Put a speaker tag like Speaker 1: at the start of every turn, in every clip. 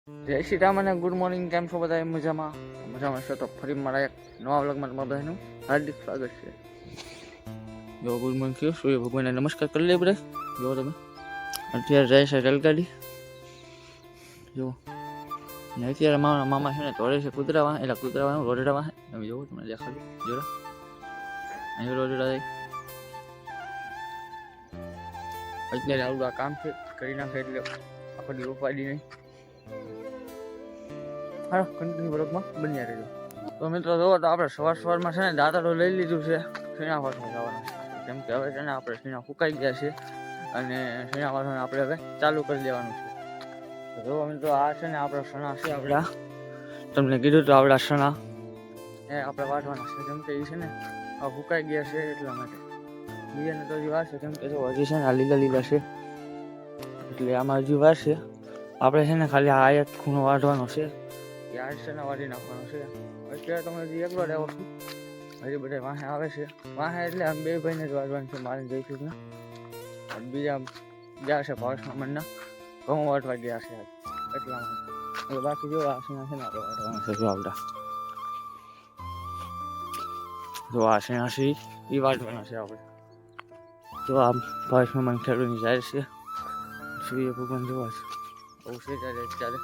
Speaker 1: જય શ્રી રામ અને good morning. કેમ છો બધા? મજામાં મજામાં છો તો ફરી મારા એક નવા વ્લોગમાં તમારા બધાનું હાર્દિક સ્વાગત છે. જો ગુડ મોર્નિંગ થયું, સૂર્ય ભગવાનને નમસ્કાર કરી લઈએ બધા. જો તમે અત્યારે જાય છે રેલગાડી. જો ને અત્યારે મારા મામા છે ને તોડે છે કૂતરાવા, એટલે કૂતરાવા રોડડાવા. તમે જોવો, તમને દેખાડું જોરા અહીં રોડડા જાય. અત્યારે આવડું આ કામ છે કરી નાખે એટલે આખો દી ઉપાડી નહીં. હા, કન્ટિન્યુ બ્લોગમાં બન્યા રહેજો. તો મિત્રો જોવો તો આપણે સવારમાં છે ને દાંતરો લઈ લીધું છે સીણા વાસણ જવાના, કેમ કે હવે છે ને આપણે સીણા ફૂંકાઈ ગયા છે અને સીણા વાસણ આપણે હવે ચાલુ કરી દેવાનું છે. તો જોવો મિત્રો, આ છે ને આપણા સણા છે. આપણા તમને કીધું તો આપણા સણા એ આપણે વાટવાના છે, કેમ કે એ છે ને આ ફૂંકાઈ ગયા છે એટલા માટે. બીજાને તો હજી વાર છે, કેમ કે જો હજી છે ને આ લીલા લીલા છે એટલે આમાં હજી વાર છે. આપણે છે ને ખાલી આ એક ખૂણો વાઢવાનો છે, યાર છે ને વાળી નાખવાનો છે. અત્યારે તમે હજી એકલો જ આવો છું, હજી બધા વાહે આવે છે. વાહે એટલે આમ બે ભાઈને જ વાટવાનું છે, મારે જઈશું ને બીજા ગયા છે પાવસના ઘઉં વાટવા ગયા છે એટલા માટે. એટલે બાકી જો આ શેણા છે ને આપણે વાટવાના છે. જો આવડા જો આ શેણા છે એ વાટવાના છે આપણે. જો આ પાવસમાં ખેડૂતની જાય છે, સૂર્ય ભગવાન જોવા છે બહુ છે ત્યારે.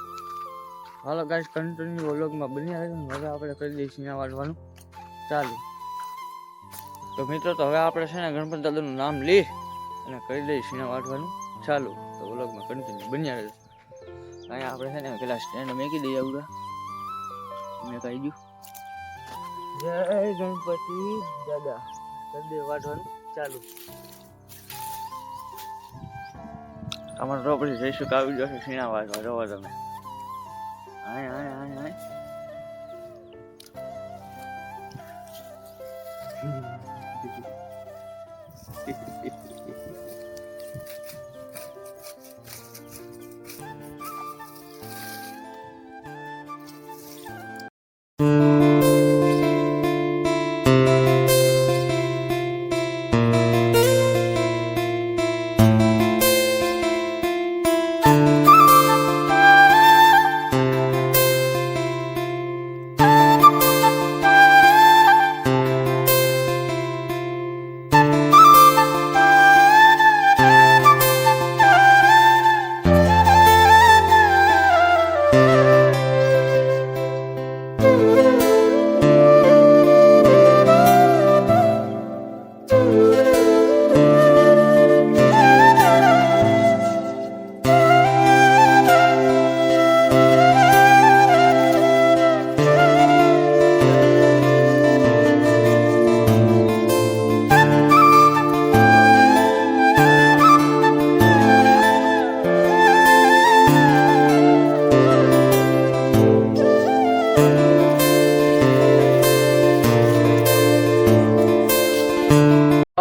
Speaker 1: હાલો ગાઈસ, કન્ટિન્યુ વ્લોગમાં બન્યા રહેજો. હવે આપણે કરી દઈએ સીણા વાટવાનું ચાલુ. તો મિત્રો, તો હવે આપણે છે ને ગણપત દાદાનું નામ લઈ અને કરી દઈએ સીણા વાટવાનું ચાલુ. તો વ્લોગમાં કન્ટિન્યુ બન્યા રહેજો. અહીંયા આપણે છે ને પેલા સ્ટેન્ડ મેકી દઈએ. આવડા મેં કહી ગયું જય ગણપતિ દાદા. કરી દઈએ વાટવાનું ચાલુ. અમારે તો પછી જઈશું કે આવી જશે સીણા વાટવા. જોવો તમે હાય હાય હાય હાય.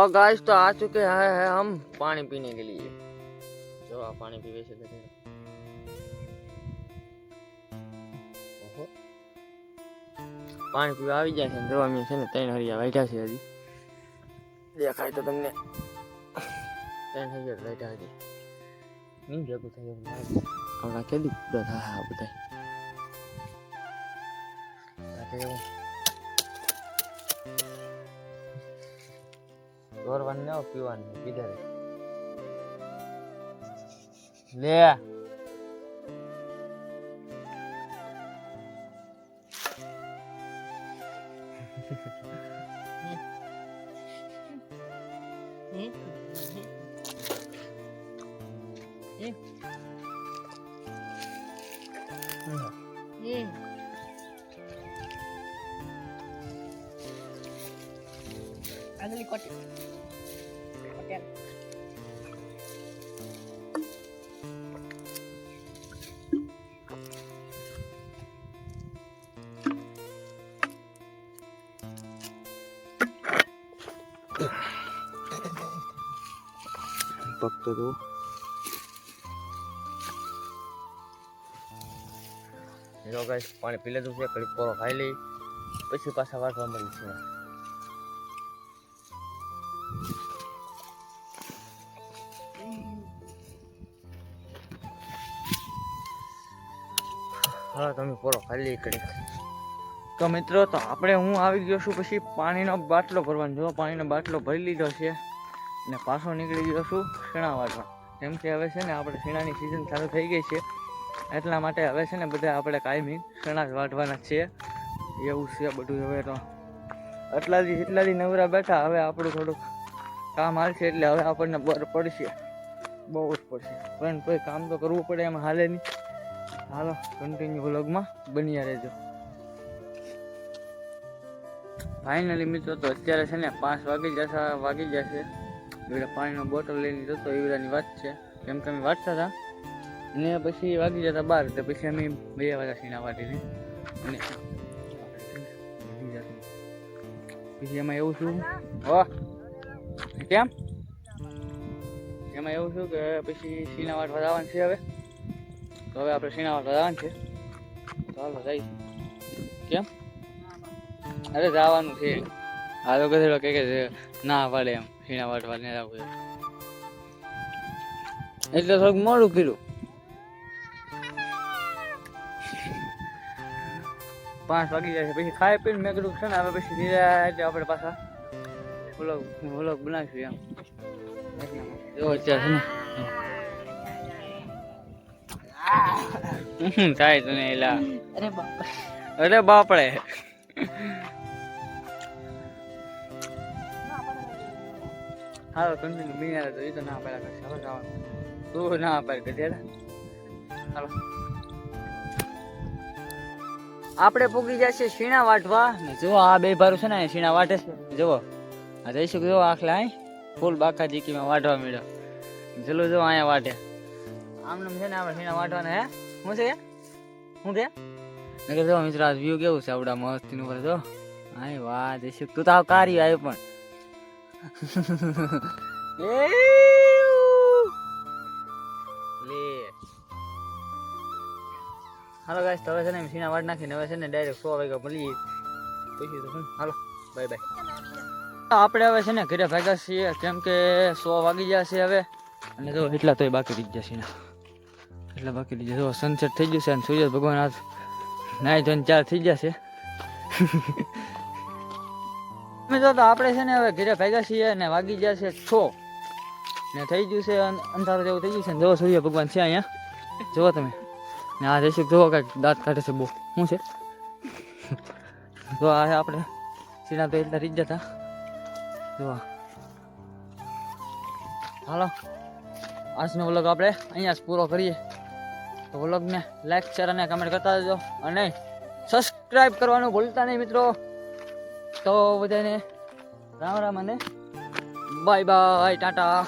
Speaker 1: और गाइस, तो आ चुके हैं हम पानी पीने के लिए. जो आप पानी पीवे से पानी पीवा આવી જાય છે. જો અમે છે ને 3 હરિયા વાગ્યા છે, હજી દેખાય તો તમને 3 હરિયા વાગ્યા હજી નહીં ભેગું થાય એવું લાગે. હમણાં કેદી પૂરા થાય આ બધા. દોરવાનું ને પીવાનું કીધે લે.
Speaker 2: Agli kote. Kote.
Speaker 1: પકતો તો જો ગાઈસ, પાણી પી લીધું છે, ઘડી પોરો ખાઈ લઈ પછી પાછા વાટવા મળી છે. હા તમે પૂરો ખાલી કરી. તો મિત્રો તો આપણે હું આવી ગયો છું પછી પાણીનો બાટલો ભરવાનો. જો પાણીનો બાટલો ભરી લીધો છે ને પાછો નીકળી ગયો છું શીણા વાટવા. કેમ કે હવે છે ને આપણે શીણાની સિઝન ચાલુ થઈ ગઈ છે, એટલા માટે હવે છે ને બધા આપણે કાયમી શીણા જ વાટવાના છે. એવું છે બધું. હવે તો એટલા દી નવરા બેઠા, હવે આપણું થોડુંક કામ હાલશે એટલે હવે આપણને બર પડશે, બહુ જ પડશે. પણ કોઈ કામ તો કરવું પડે, એમાં હાલે નહીં. હાલો કન્ટિન્યુ વ્લોગમાં બન્યા રહેજો. ફાઇનલી મિત્રો તો અત્યારે છે ને 5 વાગી જશે. એવડા પાણીનો બોટલ લઈ લીધો તો એવડાની વાત છે. કેમ કે અમે વાટતા હતા ને પછી વાગી જતા 12, તો પછી અમે 2 વાગ્યા સીના વાટીને અને પછી એમાં એવું છું કેમ એમાં એવું છું કે પછી સીના વાટવા જવાનું છે. હવે તો હવે આપણે સીના વાટવા જવાનું છે. ચાલો જઈ. કેમ અરે જવાનું છે. આ તો ગધેડો કે ના પાડે એમ સીણા વાટવા ને જવું એટલે થોડુંક મોડું કર્યું. 5 વાગી જાય છે. પછી ખાઈ પીને મેં કીધું છે ને હવે પછી ધીરે આપણે પાછા વ્લોગ બનાવીશું એમ. જો અત્યારે છે ને થાય તને એલા. અરે બાપડે હાલો કન્ટિન્યુ બિના તો એ તો ના પાડ્યા કરશે. હવે જવાનું તું ના પાડ કે હાલો આપણે પૂગી જશે શીણા વાટવા. જો આ 2 ભારું છે ને શીણા વાટે છે. જુઓ આ જઈશું જો આખલા અહીં ફૂલ બાકા જીકીમાં વાટવા મળ્યો. ચલો જો અહીંયા વાટે આમને છે ને આપણે શીણા વાટવાના. હે શું છે શું છે નકર જો મિત્રો આ વ્યૂ કેવું છે આવડા મસ્તીનું ઉપર. જો આય વાહ જઈશું. તું તો આવ કારી આવ્યો પણ હાલો ગાઈસ તો હવે છે ને સીના વાટ નાખીને હવે છે ને ડાયરેક્ટ 100 વાગ્યા મળીએ પછી તો હું. હાલો બાય બાય. આપણે હવે છે ને ઘરે ભાગ્યા છીએ કેમ કે 100 વાગી જશે હવે. અને જો એટલા તોય બાકી રહી જશે ને એટલા બાકી રહી જશે. સનસેટ થઈ જશે અને સૂર્ય ભગવાન આજ નાઈ ધોઈને 4 થઈ જશે. મિત્રો તો આપણે છે ને હવે ઘરે ભાગ્યા છીએ ને વાગી જશે 6 ને થઈ ગયું છે અંધારું જેવું થઈ ગયું છે ને. જો સૂર્ય ભગવાન છે અહીંયા જુઓ તમે ને આ જઈશું. જુઓ કાંઈક દાંત કાઢે છે બહુ. શું છે જો આ આપણે સીના તો એટલા રીત જતા. જો હાલો આજનો વ્લોગ આપણે અહીંયા જ પૂરો કરીએ. તો વ્લોગને લાઈક શેર અને કમેન્ટ કરતા જજો અને સબસ્ક્રાઈબ કરવાનું ભૂલતા નહીં મિત્રો. તો બધાને રામ રામ અને બાય બાય ટાટા.